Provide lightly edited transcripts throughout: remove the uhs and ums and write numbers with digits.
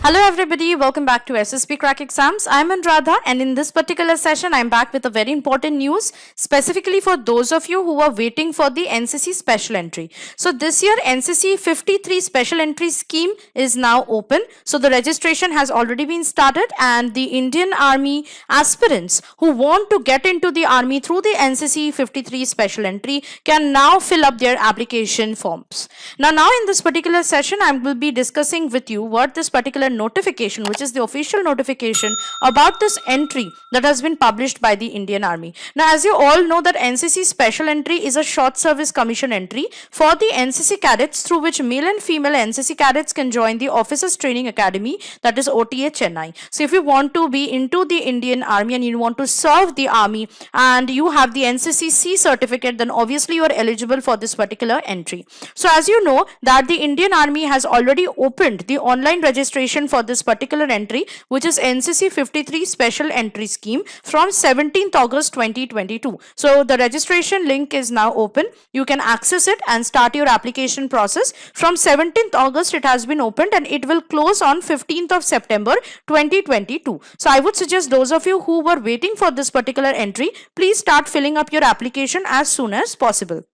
Hello everybody, welcome back to SSBCrack exams. I'm Anuradha and in this particular session I'm back with a very important news specifically for those of you who are waiting for the NCC special entry. So this year NCC 53 special entry scheme is now open. So the registration has already been started and the Indian Army aspirants who want to get into the army through the NCC 53 special entry can now fill up their application forms. Now in this particular session I will be discussing with you what this particular notification, which is the official notification about this entry that has been published by the Indian Army. Now, as you all know that NCC special entry is a short service commission entry for the NCC cadets through which male and female NCC cadets can join the Officers Training Academy, that is OTA Chennai. So, if you want to be into the Indian Army and you want to serve the army and you have the NCC C certificate, then obviously you are eligible for this particular entry. So, as you know that the Indian Army has already opened the online registration for this particular entry, which is NCC 53 special entry scheme from 17th August 2022. So the registration link is now open. You can access it and start your application process. From 17th August it has been opened and it will close on 15th of September 2022. So I would suggest those of you who were waiting for this particular entry, please start filling up your application as soon as possible.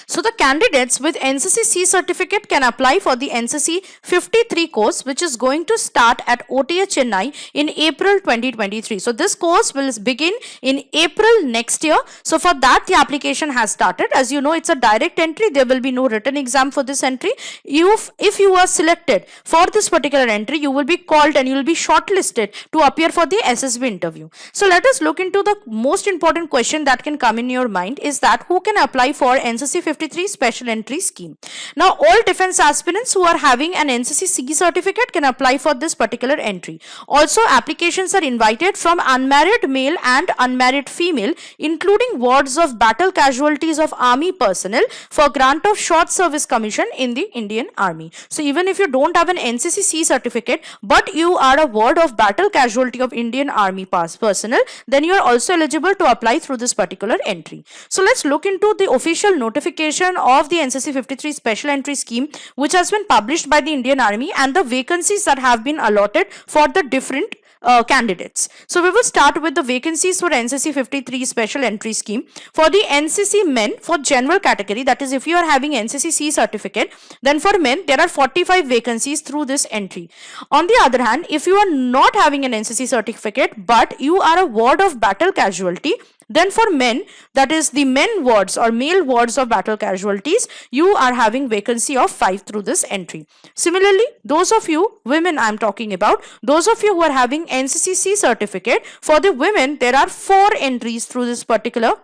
So the candidates with NCC C certificate can apply for the NCC 53 course, which is going to start at OTA Chennai in April 2023. So this course will begin in April next year. So for that the application has started. As you know, it's a direct entry. There will be no written exam for this entry. If you are selected for this particular entry, you will be called and you will be shortlisted to appear for the SSB interview. So let us look into the most important question that can come in your mind is that who can apply for NCC 53 special entry scheme. Now all defense aspirants who are having an NCC C certificate can apply for this particular entry. Also applications are invited from unmarried male and unmarried female, including wards of battle casualties of army personnel for grant of short service commission in the Indian Army. So even if you don't have an NCC C certificate but you are a ward of battle casualty of Indian Army personnel, then you are also eligible to apply through this particular entry. So let's look into the official notification of the NCC 53 special entry scheme, which has been published by the Indian Army, and the vacancies that have been allotted for the different candidates. So we will start with the vacancies for NCC 53 special entry scheme. For the NCC men for general category, that is if you are having NCC C certificate, then for men there are 45 vacancies through this entry. On the other hand, if you are not having an NCC certificate but you are a ward of battle casualty, then for men, that is the men wards or male wards of battle casualties, you are having vacancy of 5 through this entry. Similarly, those of you, women I am talking about, those of you who are having NCC C certificate, for the women there are 4 entries through this particular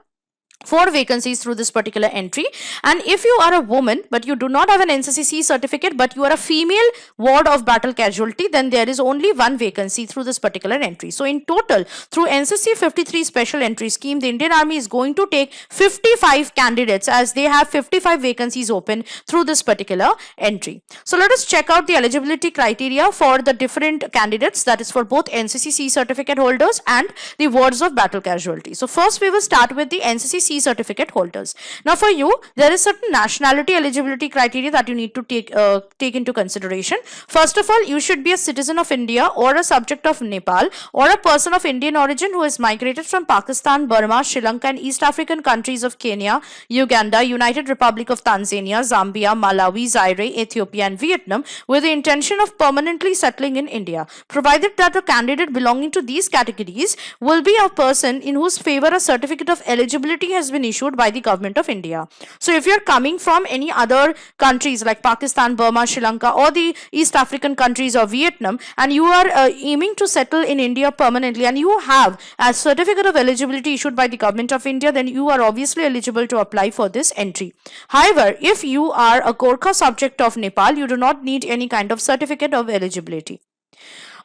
4 vacancies through this particular entry. And if you are a woman but you do not have an NCC C certificate but you are a female ward of battle casualty, then there is only 1 vacancy through this particular entry. So in total, through NCC 53 special entry scheme, the Indian Army is going to take 55 candidates as they have 55 vacancies open through this particular entry. So let us check out the eligibility criteria for the different candidates, that is for both NCC C certificate holders and the wards of battle casualty. So first we will start with the NCC C certificate holders. Now for you, there is certain nationality eligibility criteria that you need to take into consideration. First of all, you should be a citizen of India or a subject of Nepal or a person of Indian origin who has migrated from Pakistan, Burma, Sri Lanka and East African countries of Kenya, Uganda, United Republic of Tanzania, Zambia, Malawi, Zaire, Ethiopia and Vietnam with the intention of permanently settling in India, provided that a candidate belonging to these categories will be a person in whose favor a certificate of eligibility has been issued by the government of India. So if you're coming from any other countries like Pakistan, Burma, Sri Lanka or the East African countries or Vietnam and you are aiming to settle in India permanently and you have a certificate of eligibility issued by the government of India, then you are obviously eligible to apply for this entry. However, if you are a Gorkha subject of Nepal, you do not need any kind of certificate of eligibility.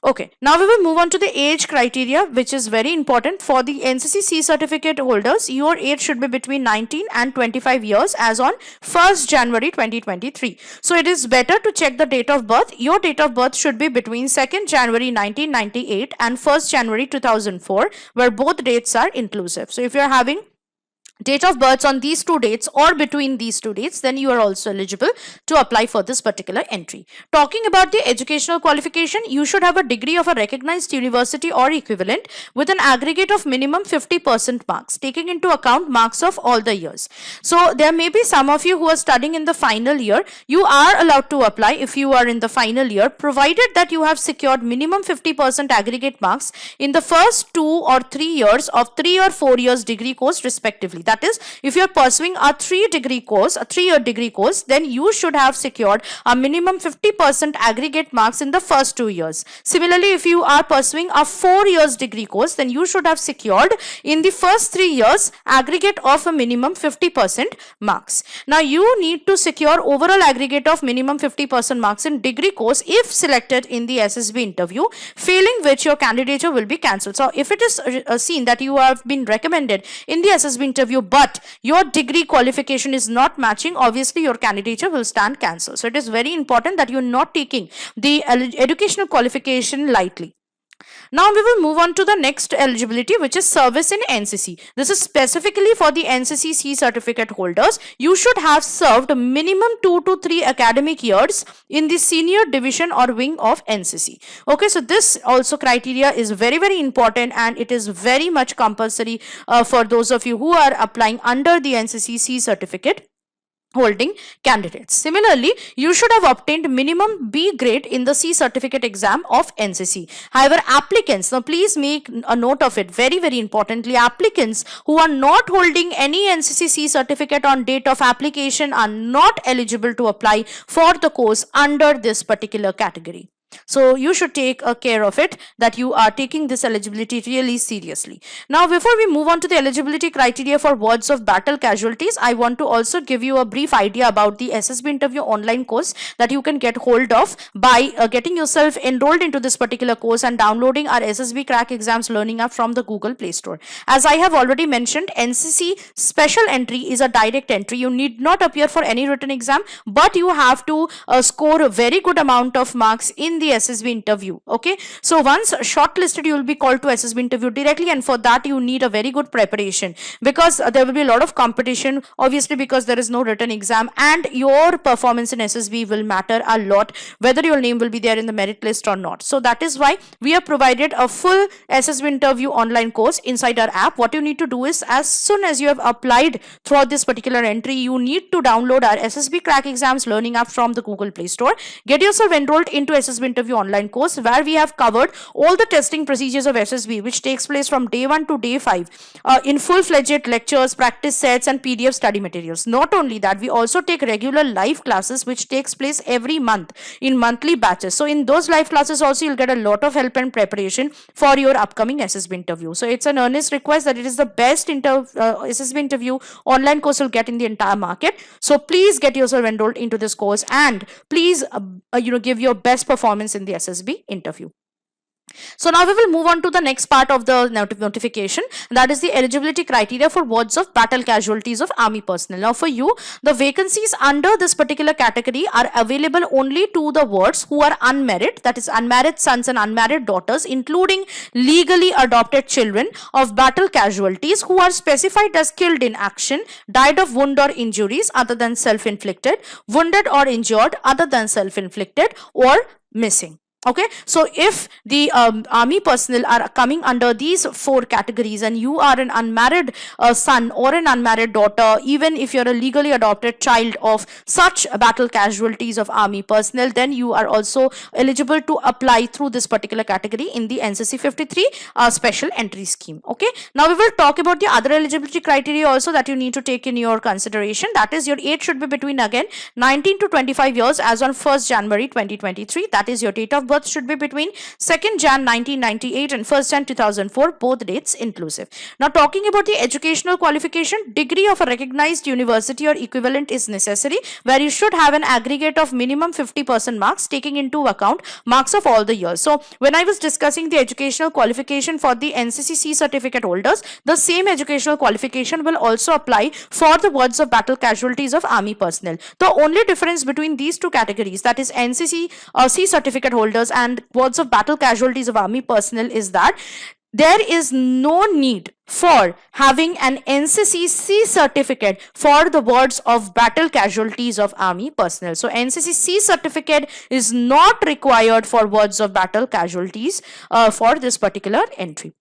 Okay, now we will move on to the age criteria, which is very important. For the NCC C certificate holders, your age should be between 19 and 25 years as on 1st January 2023. So it is better to check the date of birth. Your date of birth should be between 2nd January 1998 and 1st January 2004, where both dates are inclusive. So if you are having date of births on these two dates or between these two dates, then you are also eligible to apply for this particular entry. Talking about the educational qualification, you should have a degree of a recognized university or equivalent with an aggregate of minimum 50% marks, taking into account marks of all the years. So there may be some of you who are studying in the final year. You are allowed to apply if you are in the final year, provided that you have secured minimum 50% aggregate marks in the first 2 or 3 years of 3 or 4 years degree course respectively. That is, if you are pursuing a 3-year degree course, then you should have secured a minimum 50% aggregate marks in the first 2 years. Similarly, if you are pursuing a 4 years degree course, then you should have secured in the first 3 years aggregate of a minimum 50% marks. Now, you need to secure overall aggregate of minimum 50% marks in degree course if selected in the SSB interview, failing which your candidature will be cancelled. So, if it is seen that you have been recommended in the SSB interview but your degree qualification is not matching, obviously your candidature will stand cancelled. So it is very important that you are not taking the educational qualification lightly. Now we will move on to the next eligibility, which is service in NCC. This is specifically for the NCC C certificate holders. You should have served minimum 2 to 3 academic years in the senior division or wing of NCC. Okay, so this also criteria is very, very important, and it is very much compulsory for those of you who are applying under the NCC C certificate holding candidates. Similarly, you should have obtained minimum B grade in the C certificate exam of NCC. However, applicants, now please make a note of it, very, very importantly, applicants who are not holding any NCC C certificate on date of application are not eligible to apply for the course under this particular category. So you should take care of it, that you are taking this eligibility really seriously. Now, before we move on to the eligibility criteria for wards of battle casualties, I want to also give you a brief idea about the SSB interview online course that you can get hold of by getting yourself enrolled into this particular course and downloading our SSBCrack exams learning app from the Google Play Store. As I have already mentioned, NCC special entry is a direct entry. You need not appear for any written exam, but you have to score a very good amount of marks in the SSB interview. Okay, so once shortlisted, you will be called to SSB interview directly, and for that you need a very good preparation, because there will be a lot of competition, obviously, because there is no written exam, and your performance in SSB will matter a lot, whether your name will be there in the merit list or not. So that is why we have provided a full SSB interview online course inside our app. What you need to do is, as soon as you have applied throughout this particular entry, you need to download our SSBCrack exams learning app from the Google Play Store. Get yourself enrolled into SSB interview online course, where we have covered all the testing procedures of SSB, which takes place from day 1 to day 5 in full-fledged lectures, practice sets, and PDF study materials. Not only that, we also take regular live classes which takes place every month in monthly batches. So in those live classes also, you'll get a lot of help and preparation for your upcoming SSB interview. So it's an earnest request that it is the best SSB interview online course you'll get in the entire market. So please get yourself enrolled into this course, and please give your best performance in the SSB interview. So now we will move on to the next part of the notification, that is the eligibility criteria for wards of battle casualties of army personnel. Now for you, the vacancies under this particular category are available only to the wards who are unmarried, that is unmarried sons and unmarried daughters, including legally adopted children of battle casualties who are specified as killed in action, died of wound or injuries other than self-inflicted, wounded or injured other than self-inflicted, or missing. Okay, so if the army personnel are coming under these 4 categories, and you are an unmarried son or an unmarried daughter, even if you're a legally adopted child of such battle casualties of army personnel, then you are also eligible to apply through this particular category in the NCC 53 special entry scheme. Okay, now we will talk about the other eligibility criteria also that you need to take in your consideration. That is, your age should be between, again, 19 to 25 years as on 1st January 2023. That is, your date of birth should be between 2nd Jan 1998 and 1st Jan 2004, both dates inclusive. Now talking about the educational qualification, degree of a recognized university or equivalent is necessary, where you should have an aggregate of minimum 50% marks, taking into account marks of all the years. So when I was discussing the educational qualification for the NCC C certificate holders, the same educational qualification will also apply for the wards of battle casualties of army personnel. The only difference between these two categories, that is NCC C certificate holders and wards of battle casualties of army personnel, is that there is no need for having an NCC C certificate for the wards of battle casualties of army personnel. So NCC C certificate is not required for wards of battle casualties for this particular entry.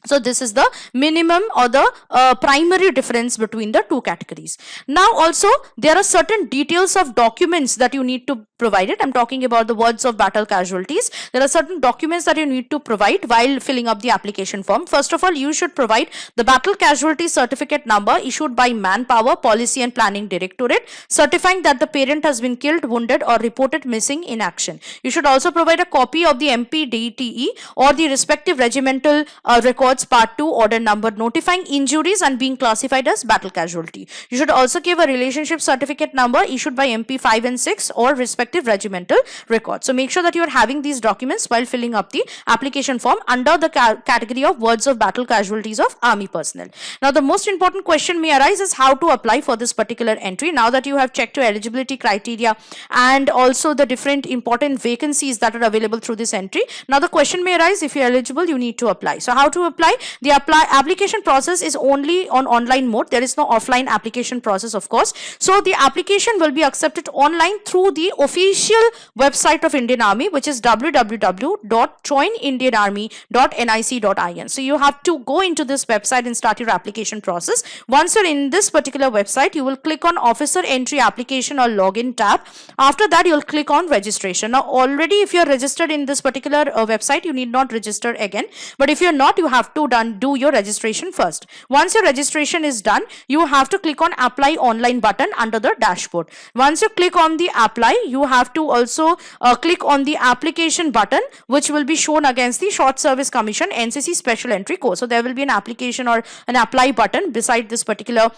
So this is the minimum or the primary difference between the two categories. Now also there are certain details of documents that you need to provide it. I'm talking about the wards of battle casualties. There are certain documents that you need to provide while filling up the application form. First of all, you should provide the battle casualty certificate number issued by Manpower Policy and Planning Directorate, certifying that the parent has been killed, wounded or reported missing in action. You should also provide a copy of the MPDTE or the respective regimental records part 2 order number notifying injuries and being classified as battle casualty. You should also give a relationship certificate number issued by MP 5 and 6 or respective regimental records. So make sure that you are having these documents while filling up the application form under the category of wards of battle casualties of army personnel. Now the most important question may arise is how to apply for this particular entry. Now that you have checked your eligibility criteria and also the different important vacancies that are available through this entry, now the question may arise, if you are eligible, you need to apply. So how to apply? The application process is only on online mode. There is no offline application process, of course. So the application will be accepted online through the official website of Indian Army, which is www.joinindianarmy.nic.in. So you have to go into this website and start your application process. Once you're in this particular website, you will click on Officer Entry Application or Login tab. After that, you'll click on Registration. Now already if you're registered in this particular website, you need not register again. But if you're not, you have to do your registration first. Once your registration is done, you have to click on Apply Online button under the dashboard. Once you click on the Apply, you have to also click on the Application button, which will be shown against the Short Service Commission NCC Special Entry course. So there will be an application or an Apply button beside this particular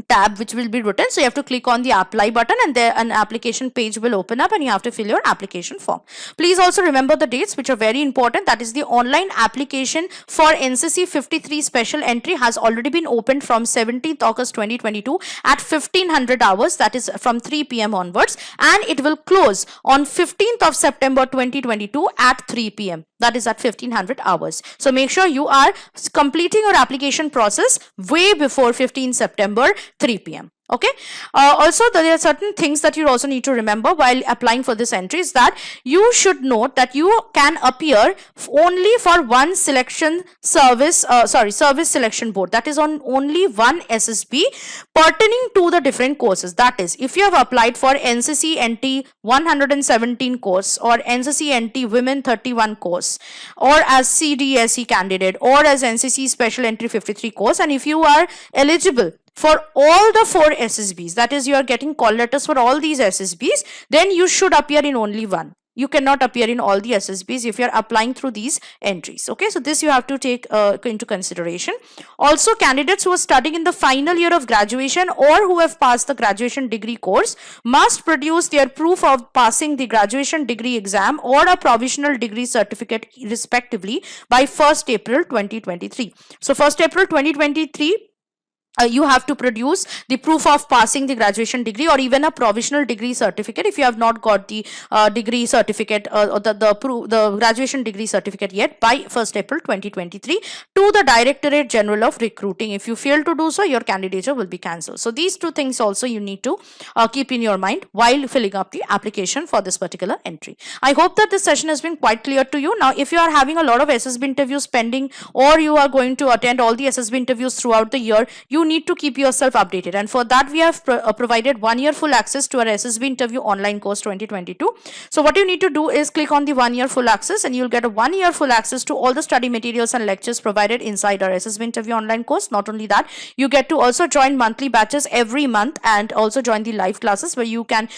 tab which will be written. So you have to click on the apply button and there an application page will open up and you have to fill your application form. Please also remember the dates which are very important. That is the online application for NCC 53 special entry has already been opened from 17th August 2022 at 1500 hours, that is from 3 p.m. onwards, and it will close on 15th of September 2022 at 3 p.m. that is at 1500 hours. So make sure you are completing your application process way before 15 September 3 p.m. Okay. Also, there are certain things that you also need to remember while applying for this entry is that you should note that you can appear only for one selection service selection board, that is on only one SSB pertaining to the different courses. That is, if you have applied for NCC NT 117 course or NCC NT Women 31 course or as CDSE candidate or as NCC Special Entry 53 course, and if you are eligible for all the 4 SSBs, that is you are getting call letters for all these SSBs, then you should appear in only one. You cannot appear in all the SSBs if you are applying through these entries. Okay, so this you have to take into consideration. Also, candidates who are studying in the final year of graduation or who have passed the graduation degree course must produce their proof of passing the graduation degree exam or a provisional degree certificate respectively by 1st April 2023. So 1st April 2023, you have to produce the proof of passing the graduation degree or even a provisional degree certificate if you have not got the degree certificate or the graduation degree certificate yet by 1st April 2023 to the Directorate General of Recruiting. If you fail to do so, your candidature will be cancelled. So these two things also you need to keep in your mind while filling up the application for this particular entry. I hope that this session has been quite clear to you. Now, if you are having a lot of SSB interviews pending or you are going to attend all the SSB interviews throughout the year, you need to keep yourself updated, and for that we have provided 1 year full access to our SSB interview online course 2022. So what you need to do is click on the 1 year full access and you'll get a 1 year full access to all the study materials and lectures provided inside our SSB interview online course. Not only that, you get to also join monthly batches every month and also join the live classes where you can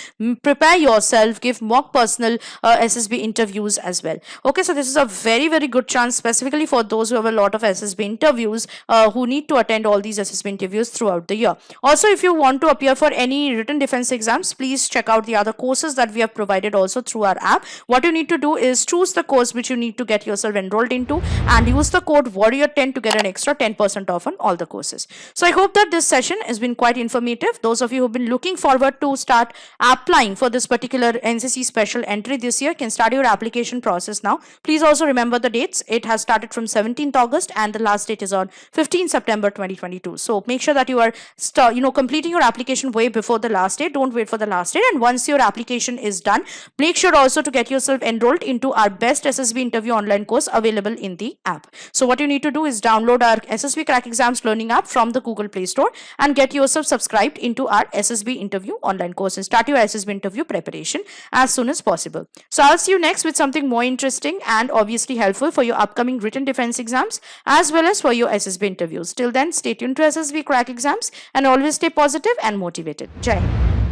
prepare yourself, give mock personal SSB interviews as well. Okay, so this is a very good chance specifically for those who have a lot of SSB interviews who need to attend all these SSB interviews throughout the year. Also, if you want to appear for any written defense exams, please check out the other courses that we have provided also through our app. What you need to do is choose the course which you need to get yourself enrolled into and use the code warrior10 to get an extra 10% off on all the courses. So I hope that this session has been quite informative. Those of you who've been looking forward to start applying for this particular NCC special entry this year can start your application process now. Please also remember the dates. It has started from 17th August and the last date is on 15th September 2022. So make sure that you are completing your application way before the last date. Don't wait for the last date. And once your application is done, make sure also to get yourself enrolled into our best SSB interview online course available in the app. So what you need to do is download our SSBCrack Exams Learning app from the Google Play Store and get yourself subscribed into our SSB interview online course and start your SSB interview preparation as soon as possible. So I'll see you next with something more interesting and obviously helpful for your upcoming written defense exams as well as for your SSB interviews. Till then, stay tuned to SSB Crack Exams and always stay positive and motivated. Jai Hind.